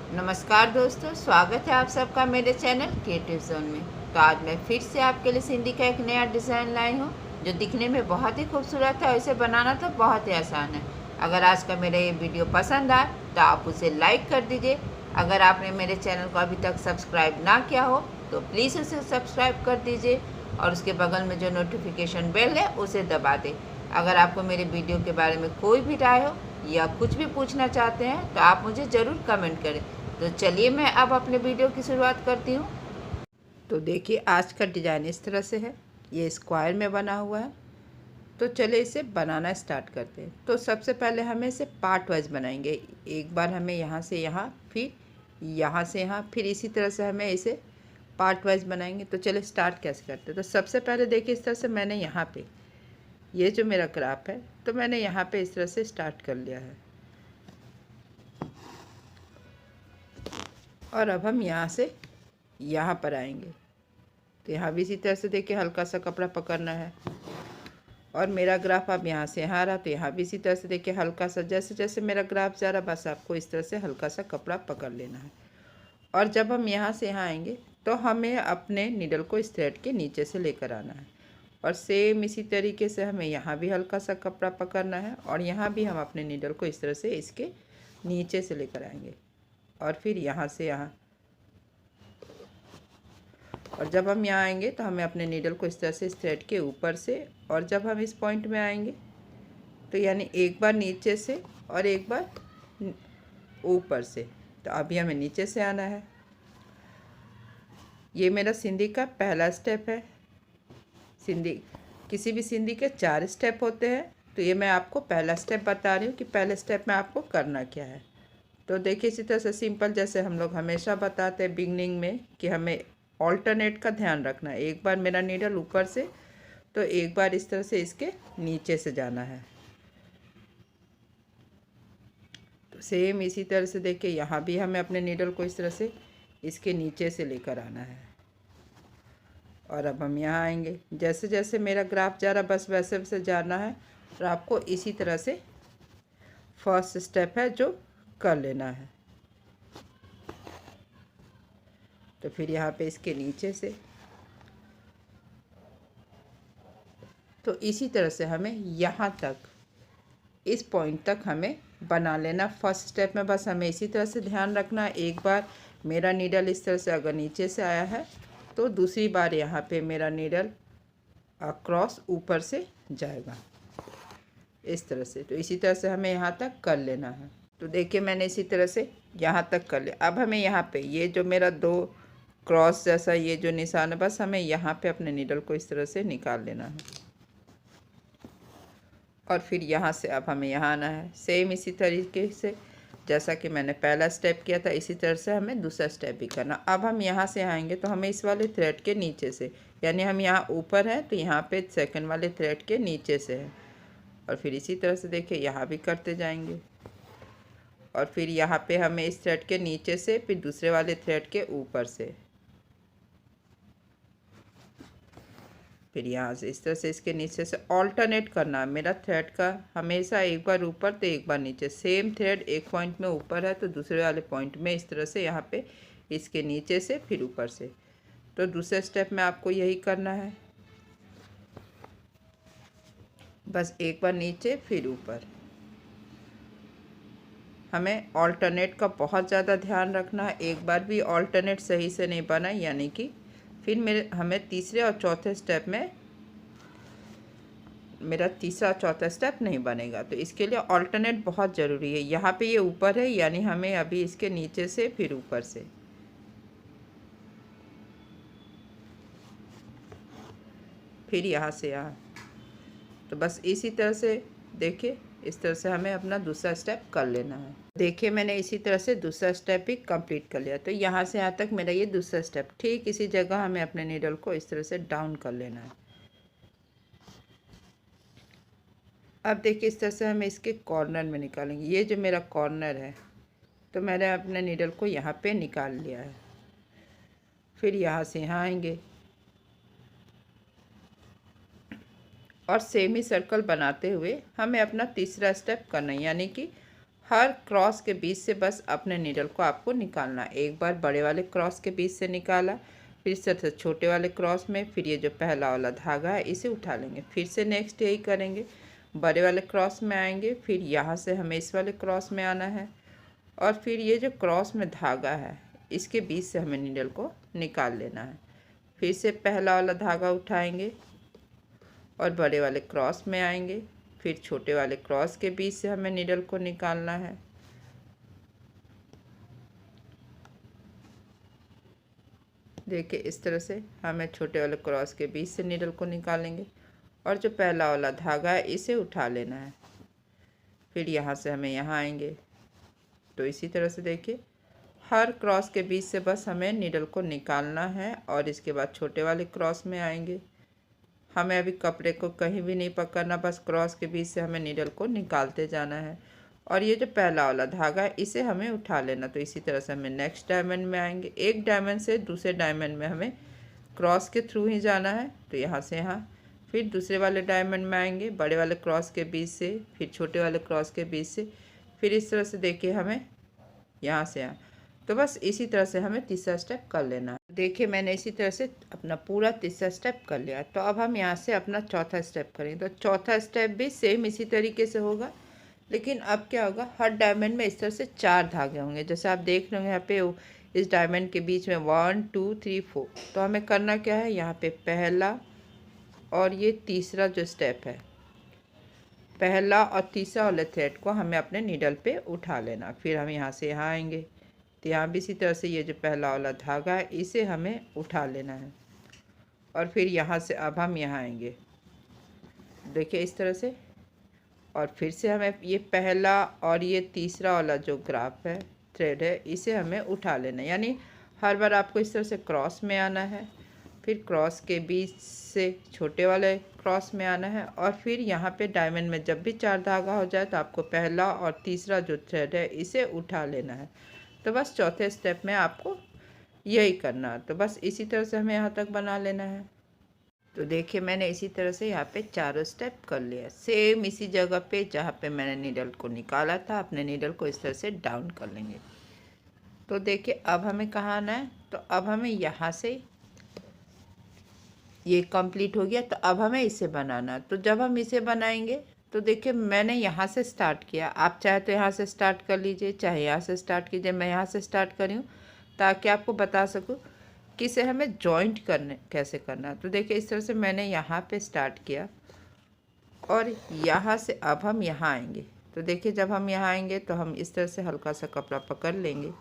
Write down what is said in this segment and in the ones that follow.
नमस्कार दोस्तों, स्वागत है आप सबका मेरे चैनल क्रिएटिव जोन में। तो आज मैं फिर से आपके लिए सिंधी का एक नया डिज़ाइन लाई हूँ जो दिखने में बहुत ही खूबसूरत है और इसे बनाना तो बहुत ही आसान है। अगर आज का मेरा ये वीडियो पसंद आए तो आप उसे लाइक कर दीजिए। अगर आपने मेरे चैनल को अभी तक सब्सक्राइब ना किया हो तो प्लीज़ उसे सब्सक्राइब कर दीजिए और उसके बगल में जो नोटिफिकेशन बेल है उसे दबा दें। अगर आपको मेरे वीडियो के बारे में कोई भी राय हो या कुछ भी पूछना चाहते हैं तो आप मुझे ज़रूर कमेंट करें। तो चलिए मैं अब अपने वीडियो की शुरुआत करती हूँ। तो देखिए आज का डिज़ाइन इस तरह से है, ये स्क्वायर में बना हुआ है। तो चलिए इसे बनाना स्टार्ट करते हैं। तो सबसे पहले हमें इसे पार्ट वाइज बनाएंगे। एक बार हमें यहाँ से यहाँ, फिर यहाँ से यहाँ, फिर इसी तरह से हमें इसे पार्ट वाइज बनाएंगे। तो चलिए स्टार्ट कैसे करते हैं। तो सबसे पहले देखिए इस तरह से मैंने यहाँ पे ये जो मेरा ग्राफ है तो मैंने यहाँ पे इस तरह से स्टार्ट कर लिया है। और अब हम यहाँ से यहाँ पर आएंगे तो यहाँ भी इसी तरह से देखिए हल्का सा कपड़ा पकड़ना है। और मेरा ग्राफ अब यहाँ से यहाँ रहा तो यहाँ भी इसी तरह से देखिए हल्का सा, जैसे जैसे मेरा ग्राफ जा रहा बस आपको इस तरह से हल्का सा कपड़ा पकड़ लेना है। और जब हम यहाँ से यहाँ आएंगे तो हमें अपने नीडल को इस थ्रेड के नीचे से लेकर आना है। और सेम इसी तरीके से हमें यहाँ भी हल्का सा कपड़ा पकड़ना है और यहाँ भी हम अपने नीडल को इस तरह से इसके नीचे से लेकर आएंगे। और फिर यहाँ से यहाँ, और जब हम यहाँ आएंगे तो हमें अपने नीडल को इस तरह से इस थ्रेड के ऊपर से, और जब हम इस पॉइंट में आएंगे तो यानी एक बार नीचे से और एक बार ऊपर से। तो अभी हमें नीचे से आना है। ये मेरा सिंधी का पहला स्टेप है। सिंधी किसी भी सिंधी के 4 स्टेप होते हैं, तो ये मैं आपको पहला स्टेप बता रही हूँ कि पहले स्टेप में आपको करना क्या है। तो देखिए इसी तरह से सिंपल, जैसे हम लोग हमेशा बताते हैं बिगनिंग में कि हमें ऑल्टरनेट का ध्यान रखना है। एक बार मेरा नीडल ऊपर से तो एक बार इस तरह से इसके नीचे से जाना है। तो सेम इसी तरह से देखिए यहाँ भी हमें अपने नीडल को इस तरह से इसके नीचे से लेकर आना है। और अब हम यहाँ आएंगे, जैसे जैसे मेरा ग्राफ जा रहा बस वैसे वैसे जाना है। और आपको इसी तरह से फर्स्ट स्टेप है जो कर लेना है। तो फिर यहाँ पे इसके नीचे से, तो इसी तरह से हमें यहाँ तक, इस पॉइंट तक हमें बना लेना। फर्स्ट स्टेप में बस हमें इसी तरह से ध्यान रखना है। एक बार मेरा नीडल इस तरह से अगर नीचे से आया है तो दूसरी बार यहाँ पे मेरा नीडल अक्रॉस ऊपर से जाएगा इस तरह से। तो इसी तरह से हमें यहाँ तक कर लेना है। तो देखिए मैंने इसी तरह से यहाँ तक कर लिया। अब हमें यहाँ पे ये जो मेरा 2 क्रॉस जैसा ये जो निशान है, बस हमें यहाँ पे अपने नीडल को इस तरह से निकाल लेना है। और फिर यहाँ से अब हमें यहाँ आना है। सेम इसी तरीके से जैसा कि मैंने पहला स्टेप किया था, इसी तरह से हमें दूसरा स्टेप भी करना। अब हम यहाँ से आएंगे तो हमें इस वाले थ्रेड के नीचे से, यानी हम यहाँ ऊपर हैं तो यहाँ पे सेकंड वाले थ्रेड के नीचे से है। और फिर इसी तरह से देखिए यहाँ भी करते जाएंगे। और फिर यहाँ पे हमें इस थ्रेड के नीचे से, फिर दूसरे वाले थ्रेड के ऊपर से, फिर यहाँ से इस तरह से इसके नीचे से ऑल्टरनेट करना है। मेरा थ्रेड का हमेशा एक बार ऊपर तो एक बार नीचे। सेम थ्रेड एक पॉइंट में ऊपर है तो दूसरे वाले पॉइंट में इस तरह से यहाँ पे इसके नीचे से फिर ऊपर से। तो दूसरे स्टेप में आपको यही करना है, बस एक बार नीचे फिर ऊपर। हमें ऑल्टरनेट का बहुत ज़्यादा ध्यान रखना है। एक बार भी ऑल्टरनेट सही से नहीं बना यानी कि फिर हमें तीसरे और चौथे स्टेप में मेरा तीसरा चौथा स्टेप नहीं बनेगा। तो इसके लिए ऑल्टरनेट बहुत ज़रूरी है। यहाँ पे ये ऊपर है यानी हमें अभी इसके नीचे से फिर ऊपर से, फिर यहाँ से यहाँ। तो बस इसी तरह से देखिए इस तरह से हमें अपना दूसरा स्टेप कर लेना है। देखिए मैंने इसी तरह से दूसरा स्टेप भी कंप्लीट कर लिया। तो यहाँ से यहाँ तक मेरा ये दूसरा स्टेप, ठीक इसी जगह हमें अपने नीडल को इस तरह से डाउन कर लेना है। अब देखिए इस तरह से हमें इसके कॉर्नर में निकालेंगे। ये जो मेरा कॉर्नर है तो मैंने अपने नीडल को यहाँ पे निकाल लिया है। फिर यहाँ से यहाँ आएंगे और सेमी सर्कल बनाते हुए हमें अपना तीसरा स्टेप करना है, यानी कि हर क्रॉस के बीच से बस अपने नीडल को आपको निकालना। एक बार बड़े वाले क्रॉस के बीच से निकाला, फिर से छोटे वाले क्रॉस में, फिर ये जो पहला वाला धागा है इसे उठा लेंगे। फिर से नेक्स्ट यही करेंगे, बड़े वाले क्रॉस में आएंगे, फिर यहाँ से हमें इस वाले क्रॉस में आना है और फिर ये जो क्रॉस में धागा है इसके बीच से हमें नीडल को निकाल लेना है। फिर से पहला वाला धागा उठाएंगे और बड़े वाले क्रॉस में आएंगे, फिर छोटे वाले क्रॉस के बीच से हमें नीडल को निकालना है। देखिए इस तरह से हमें छोटे वाले क्रॉस के बीच से नीडल को निकालेंगे और जो पहला वाला धागा है इसे उठा लेना है। फिर यहाँ से हमें यहाँ आएंगे, तो इसी तरह से देखिए हर क्रॉस के बीच से बस हमें नीडल को निकालना है और इसके बाद छोटे वाले क्रॉस में आएंगे। हमें अभी कपड़े को कहीं भी नहीं पकड़ना, बस क्रॉस के बीच से हमें नीडल को निकालते जाना है और ये जो पहला वाला धागा है इसे हमें उठा लेना। तो इसी तरह से हमें नेक्स्ट डायमंड में आएंगे, एक डायमंड से दूसरे डायमंड में हमें क्रॉस के थ्रू ही जाना है। तो यहाँ से यहाँ, फिर दूसरे वाले डायमंड में आएंगे, बड़े वाले क्रॉस के बीच से, फिर छोटे वाले क्रॉस के बीच से, फिर इस तरह से देखिए हमें यहाँ से यहाँ। तो बस इसी तरह से हमें तीसरा स्टेप कर लेना है। देखिए मैंने इसी तरह से अपना पूरा तीसरा स्टेप कर लिया। तो अब हम यहाँ से अपना चौथा स्टेप करेंगे। तो चौथा स्टेप भी सेम इसी तरीके से होगा, लेकिन अब क्या होगा, हर डायमंड में इस तरह से 4 धागे होंगे। जैसे आप देख रहे होंगे यहाँ पे इस डायमंड के बीच में 1 2 3 4। तो हमें करना क्या है, यहाँ पे पहला और ये तीसरा जो स्टेप है, पहला और तीसरा वाले थ्रेड को हमें अपने नीडल पे उठा लेना। फिर हम यहाँ से यहाँ आएंगे, तो यहाँ भी इसी तरह से ये जो पहला वाला धागा है इसे हमें उठा लेना है और फिर यहाँ से अब हम यहाँ आएंगे, देखिए इस तरह से, और फिर से हमें ये पहला और ये तीसरा वाला जो ग्राफ है, थ्रेड है, इसे हमें उठा लेना है। यानी हर बार आपको इस तरह से क्रॉस में आना है, फिर क्रॉस के बीच से छोटे वाले क्रॉस में आना है और फिर यहाँ पे डायमंड में जब भी 4 धागा हो जाए तो आपको पहला और तीसरा जो थ्रेड है इसे उठा लेना है। तो बस चौथे स्टेप में आपको यही करना है। तो बस इसी तरह से हमें यहाँ तक बना लेना है। तो देखिए मैंने इसी तरह से यहाँ पे चारों स्टेप कर लिया, सेम इसी जगह पे जहाँ पे मैंने नीडल को निकाला था। अपने नीडल को इस तरह से डाउन कर लेंगे। तो देखिए अब हमें कहाँ आना है, तो अब हमें यहाँ से ये कंप्लीट हो गया। तो अब हमें इसे बनाना है। तो जब हम इसे बनाएंगे तो देखिए मैंने यहाँ से स्टार्ट किया, आप चाहे तो यहाँ से स्टार्ट कर लीजिए, चाहे यहाँ से स्टार्ट कीजिए। मैं यहाँ से स्टार्ट करी हूँ ताकि आपको बता सकूँ कि इसे हमें जॉइंट करने कैसे करना है। तो देखिए इस तरह से मैंने यहाँ पे स्टार्ट किया और यहाँ से अब हम यहाँ आएंगे। तो देखिए जब हम यहाँ आएंगे तो हम इस तरह से हल्का सा कपड़ा पकड़ लेंगे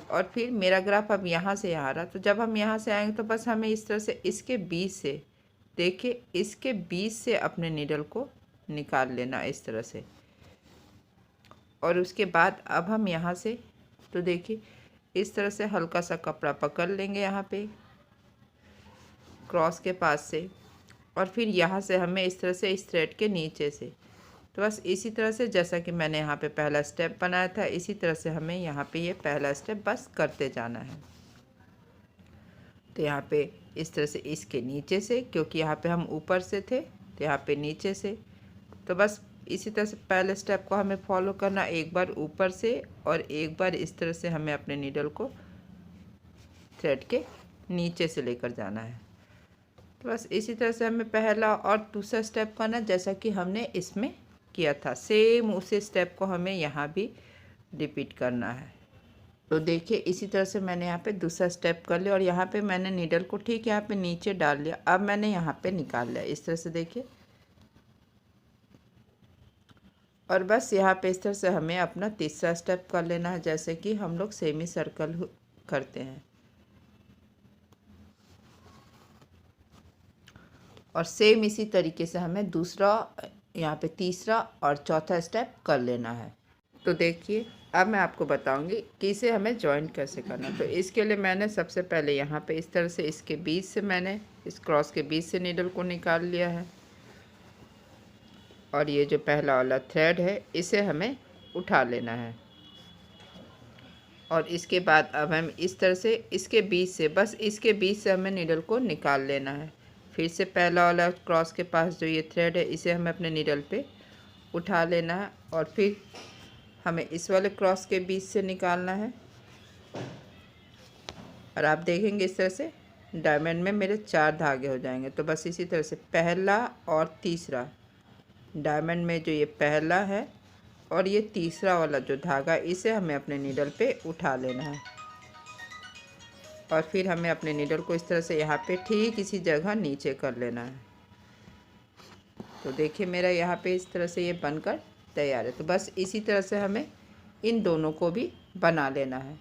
और फिर मेरा ग्राफ अब यहाँ से यहाँ रहा। तो जब हम यहाँ से आएंगे तो बस हमें इस तरह से इसके बीच से, देखिए इसके बीच से अपने नीडल को निकाल लेना इस तरह से। और उसके बाद अब हम यहाँ से, तो देखिए इस तरह से हल्का सा कपड़ा पकड़ लेंगे यहाँ पे क्रॉस के पास से और फिर यहाँ से हमें इस तरह से इस थ्रेड के नीचे से, तो बस इसी तरह से जैसा कि मैंने यहाँ पे पहला स्टेप बनाया था इसी तरह से हमें यहाँ पे ये पहला स्टेप बस करते जाना है। तो यहाँ पे इस तरह से इसके नीचे से, क्योंकि यहाँ पे हम ऊपर से थे तो यहाँ पे नीचे से, तो बस इसी तरह से पहले स्टेप को हमें फॉलो करना, एक बार ऊपर से और एक बार इस तरह से हमें अपने नीडल को थ्रेड के नीचे से लेकर जाना है। तो बस इसी तरह से हमें पहला और दूसरा स्टेप करना जैसा कि हमने इसमें किया था, सेम उसी स्टेप को हमें यहाँ भी रिपीट करना है। तो देखिए इसी तरह से मैंने यहाँ पे दूसरा स्टेप कर लिया और यहाँ पे मैंने नीडल को ठीक यहाँ पे नीचे डाल लिया। अब मैंने यहाँ पे निकाल लिया इस तरह से, देखिए, और बस यहाँ पे इस तरह से हमें अपना तीसरा स्टेप कर लेना है जैसे कि हम लोग सेमी सर्कल करते हैं। और सेम इसी तरीके से हमें दूसरा, यहाँ पे तीसरा और चौथा स्टेप कर लेना है। तो देखिए अब मैं आपको बताऊंगी कि इसे हमें जॉइंट कैसे करना। तो इसके लिए मैंने सबसे पहले यहाँ पे इस तरह से इसके बीच से, मैंने इस क्रॉस के बीच से नीडल को निकाल लिया है और ये जो पहला वाला थ्रेड है इसे हमें उठा लेना है। और इसके बाद अब हम इस तरह से इसके बीच से, बस इसके बीच से हमें नीडल को निकाल लेना है। फिर से पहला वाला क्रॉस के पास जो ये थ्रेड है इसे हमें अपने नीडल पे उठा लेना है और फिर हमें इस वाले क्रॉस के बीच से निकालना है। और आप देखेंगे इस तरह से डायमंड में मेरे 4 धागे हो जाएंगे। तो बस इसी तरह से पहला और तीसरा, डायमंड में जो ये पहला है और ये तीसरा वाला जो धागा, इसे हमें अपने नीडल पे उठा लेना है। और फिर हमें अपने नीडल को इस तरह से यहाँ पे ठीक इसी जगह नीचे कर लेना है। तो देखिए मेरा यहाँ पे इस तरह से ये बनकर तैयार है। तो बस इसी तरह से हमें इन दोनों को भी बना लेना है।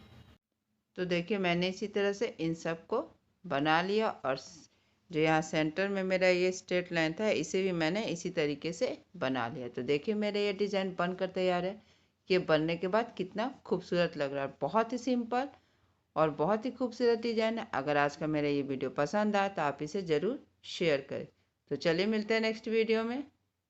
तो देखिए मैंने इसी तरह से इन सब को बना लिया। और जो यहाँ सेंटर में मेरा ये स्ट्रेट लाइन था, इसे भी मैंने इसी तरीके से बना लिया। तो देखिए मेरा ये डिज़ाइन बनकर तैयार है। ये बनने के बाद कितना खूबसूरत लग रहा है। बहुत ही सिंपल और बहुत ही खूबसूरत डिज़ाइन है। अगर आज का मेरा ये वीडियो पसंद आया तो आप इसे ज़रूर शेयर करें। तो चलिए मिलते हैं नेक्स्ट वीडियो में।